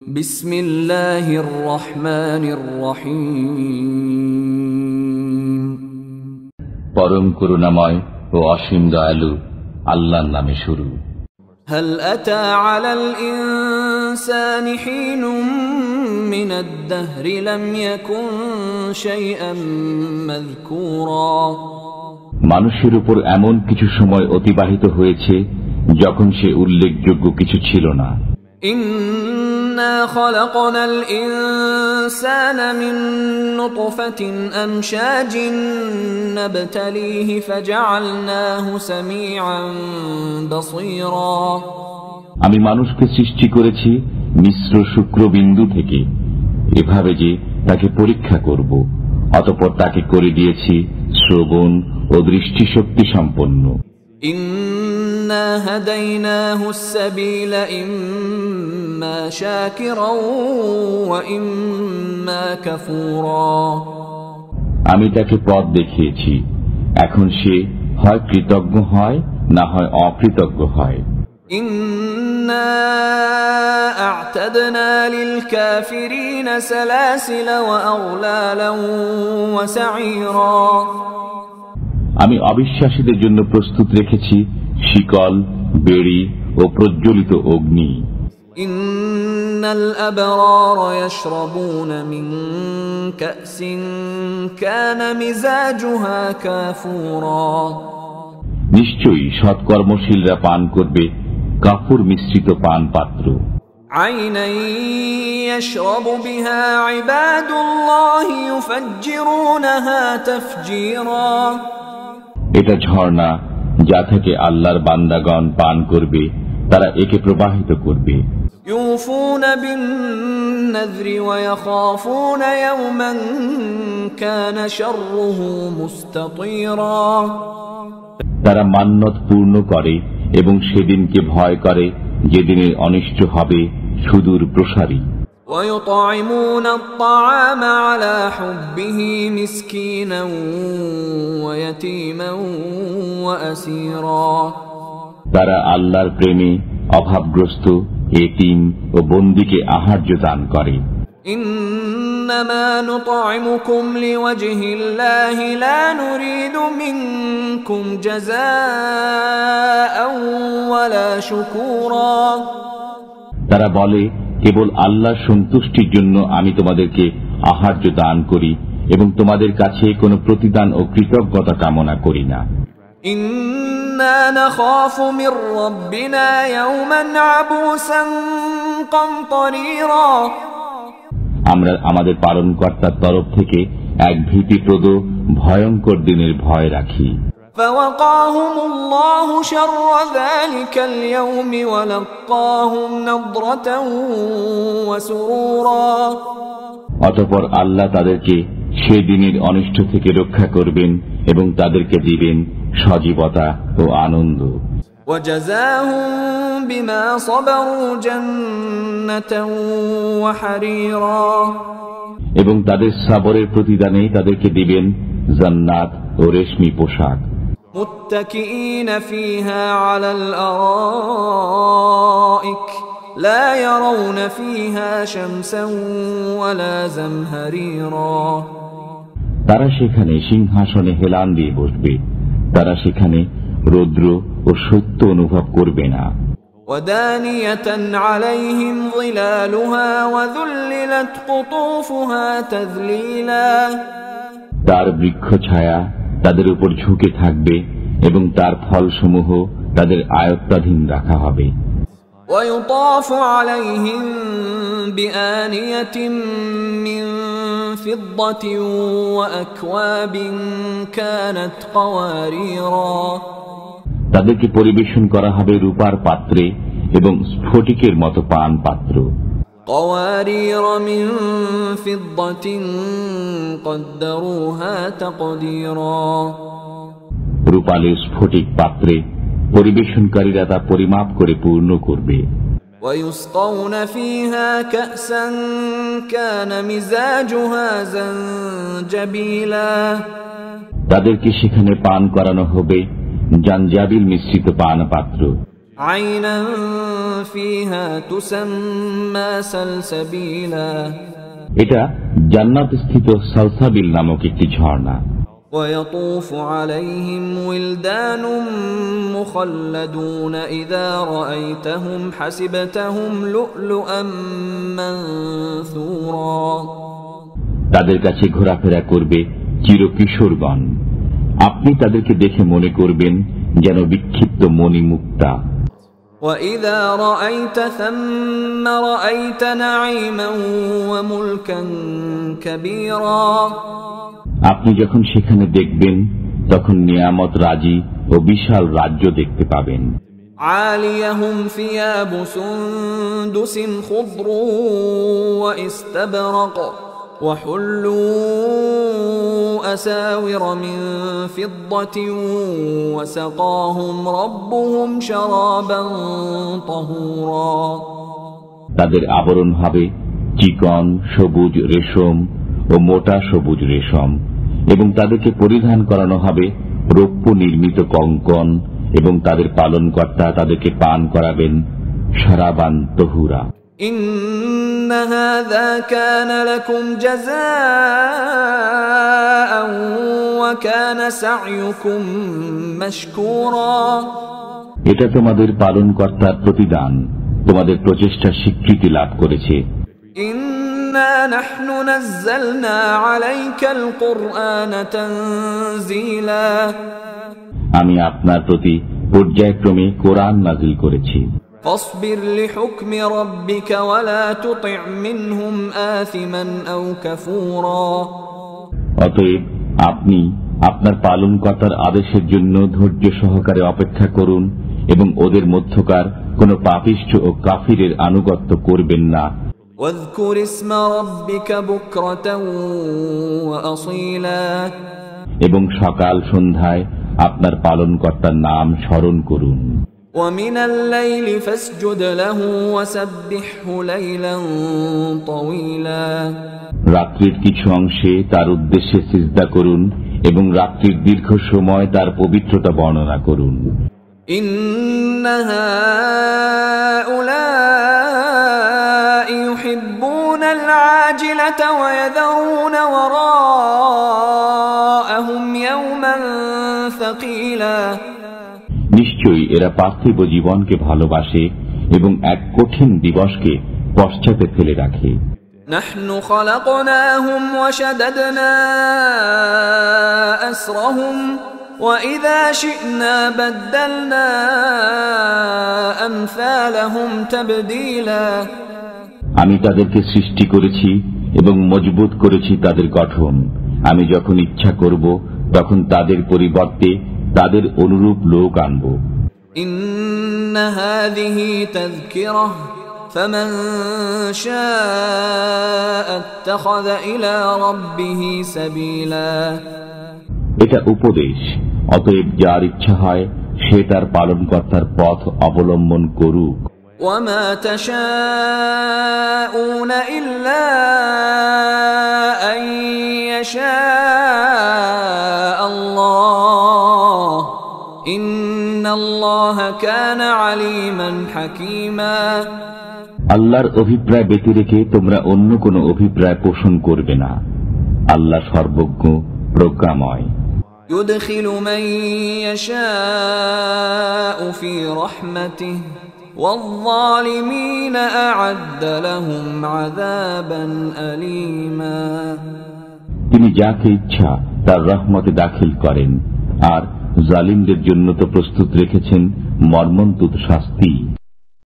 বিসমিল্লাহির রহমানির রহিম। পরম করুণাময় ও অসীম দয়ালু আল্লাহর নামে শুরু। হাল আতা আলাল ইনসানি হিনুম মিনাদ দাহরি লাম ইয়াকুন শাইআন মাযকুরা। মানুষের উপর এমন কিছু সময় অতিবাহিত হয়েছে যখন সে উল্লেখযোগ্য কিছু ছিল না। ইন্না খালাকনাল ইনসানা মিন নুতফাতিন আমশাজিন নাবতালিহি ফাজআলনাহু সামিআন বাসীরা। আমি মানুষকে সৃষ্টি করেছি মিশ্র শুক্রবিন্দু থেকে, এভাবে যে তাকে পরীক্ষা করব, অতঃপর তাকে করে দিয়েছি শ্রবণ ও দৃষ্টিশক্তি সম্পন্ন। ইন্না হাদাইনাহুস সাবিলা ইম্মা শাকিরাও ওয়া ইম্মা কাফুরা। আমি তাকে পথ দেখিয়েছি, এখন সে হয় কৃতজ্ঞ হয় না হয় অকৃতজ্ঞ হয়। ইন্না আ'তাদনা লিল কাফিরিনা সালাসিলা ওয়া আগলালান ওয়া সাঈরা। আমি অবিশ্বাসীদের জন্য প্রস্তুত রেখেছি শিকল, বেড়ি ও প্রজ্বলিত অগ্নি। ইন্নাল আবরারা ইয়াশরাবুনা মিন কাসিন কানা মিজাজুহা কাফুরা। নিশ্চয়ই সৎকর্মশীলরা পান করবে কাফুর মিশ্রিত পান পাত্র। আইনান ইয়াশরাবু বিহা ইবাদুল্লাহি ইউফাজ্জিরুনাহা তাফজীরা। এটা ঝর্ণা, যা থেকে আল্লাহর বান্দাগণ পান করবে, তারা একে প্রবাহিত করবে। ইউফুনা বিন নাযরি ওয়া ইয়াখাফুনা ইয়াওমান কানা শাররুহু মুস্তাতীরা। তারা মান্যত পূর্ণ করে এবং সেদিনকে ভয় করে, যেদিনের অনিষ্ট হবে সুদূর প্রসারী। ويطعمون الطعام على حبه مسكينا ويتيما وأسيرا। তারা আল্লাহর প্রেমে অভাবগ্রস্ত, এতিম ও বন্দীকে আহার্য দান করে। إنما نطعمكم لوجه الله لا نريد منكم جزاء ولا شكورا। তারা বলে, কেবল আল্লাহর সন্তুষ্টির জন্য আমি তোমাদেরকে আহার্য দান করি এবং তোমাদের কাছে কোনো প্রতিদান ও কৃতজ্ঞতা কামনা করি না। ইন্না নাখাফু মির রাব্বিনা ইয়াওমান আবুসান কামতারিরা। আমরা আমাদের পালনকর্তার তরফ থেকে এক ভীতিপ্রদ ভয়ঙ্কর দিনের ভয় রাখি। فوقاهم الله شر ذلك اليوم ولقاهم نضرة وسرورا। অতঃপর আল্লাহ তাদেরকে সেদিনের অনিষ্ট থেকে রক্ষা করবেন এবং তাদেরকে দিবেন সজীবতা ও আনন্দ। وجزاهم بما صبروا جنة وحريرا। এবং তাদের সবরের প্রতিদানে তাদেরকে দিবেন জান্নাত ও রেশমি পোশাক। متكئين فيها على الأرائك لا يرون فيها شمسا ولا زمهريرا। তারা সেখানে সিংহাসনে হেলান দিয়ে বসবে, তারা সেখানে রৌদ্র ও সত্য অনুভব করবে না। ودانية عليهم ظلالها وذللت قطوفها تذليلا। তার বৃক্ষ ছায়া তাদের উপর ঝুঁকে থাকবে এবং তার ফলসমূহ তাদের আয়ত্তাধীন রাখা হবে। ويطاف عليهم بآنية من فضة وأكواب كانت قواريرا। তাদেরকে পরিবেশন করা হবে রূপার পাত্রে এবং স্ফটিকের মতো পান পাত্র। قوارير من فضة قدروها تقديرا। রূপালের স্ফটিক পাত্রে পরিবেশনকারীরা তা পরিমাপ করে পূর্ণ করবে। ويسقون فيها كأسا كان مزاجها زنجبيلا। তাদেরকে সেখানে পান করানো হবে জাঞ্জাবিল মিশ্রিত পান পাত্র। عينا فيها تسمى سلسبيلا এটা জান্নাত স্থিত সালসাবিল নামক একটি ঝর্ণা। ويطوف عليهم ولدان مخلدون إذا رأيتهم حسبتهم لؤلؤا منثورا তাদের কাছে ঘোরাফেরা করবে চিরকিশোরগণ, আপনি তাদেরকে দেখে মনে করবেন যেন বিক্ষিপ্ত মণিমুক্তা। وَإِذَا رَأَيْتَ ثَمَّ رَأَيْتَ نَعِيمًا وَمُلْكًا كَبِيرًا আপনি যখন সেখানে দেখবেন তখন নিয়ামত রাজি ও বিশাল রাজ্য দেখতে পাবেন। عَالِيَهُمْ ثِيَابُ سُنْدُسٍ خُضْرٌ وَإِسْتَبْرَقٌ وَحُلُّوا أَسَاوِرَ مِنْ فِضَّةٍ وَسَقَاهُمْ رَبُّهُمْ شَرَابًا طَهُورًا তাদের আবরণ হবে চিকন সবুজ রেশম ও মোটা সবুজ রেশম, এবং তাদেরকে পরিধান করানো হবে রৌপ্য নির্মিত কঙ্কন, এবং তাদের পালনকর্তা তাদেরকে পান করাবেন শরাবান তহুরা। إن هذا كان لكم جزاء وكان سعيكم مشكورا এটা তোমাদের পালনকর্তার প্রতিদান, তোমাদের প্রচেষ্টা স্বীকৃতি লাভ করেছে। إنا نحن نزلنا عليك القرآن تنزيلا আমি আপনার প্রতি পর্যায়ক্রমে কোরআন নাযিল করেছি। فاصبر لحكم ربك ولا تطع منهم آثما أو كفورا অতএব আপনি আপনার পালনকর্তার আদেশের জন্য ধৈর্য সহকারে অপেক্ষা করুন এবং ওদের মধ্যকার কোন পাপিষ্ঠ ও কাফিরের আনুগত্য করবেন না। واذكر اسم ربك بكرة وأصيلا এবং সকাল সন্ধ্যায় আপনার পালনকর্তার নাম স্মরণ করুন। ومن الليل فاسجد له وسبحه ليلا طويلا রাত্রির কিছু অংশে তার উদ্দেশ্যে সিজদা করুন এবং রাত্রির দীর্ঘ সময় তার পবিত্রতা বর্ণনা করুন। إن هؤلاء يحبون العاجلة ويذرون وراءهم يوما ثقيلا নিশ্চয়ই এরা পার্থিব জীবনকে ভালোবাসে এবং এক কঠিন দিবসকে পশ্চাতে ফেলে রাখে। نحن خلقناهم وشددنا أسرهم وإذا شئنا بدلنا أمثالهم تبديلا আমি তাদেরকে সৃষ্টি করেছি এবং মজবুত করেছি তাদের গঠন। আমি যখন ইচ্ছা করব তখন তাদের পরিবর্তে তাদের অনুরূপ লোক আনব। إن هذه تذكرة فمن شاء اتخذ إلى ربه سبيلا এটা উপদেশ, অতএব যার ইচ্ছা হয় সে তার পালনকর্তার পথ অবলম্বন করুক। وما تشاءون إلا أن يشاء الله إن الله كان عليما حكيما আল্লাহর অভিপ্রায় ব্যতি রেখে তোমরা অন্য কোনো অভিপ্রায় পোষণ করবে না। আল্লাহ সর্বজ্ঞ প্রজ্ঞাময়। يدخل من يشاء في رحمته والظالمين أعد لهم عذابا أليما তিনি যাকে ইচ্ছা তার রহমতে দাখিল করেন, আর জালিমদের জন্য তো প্রস্তুত রেখেছেন মর্মন্তুদ শাস্তি।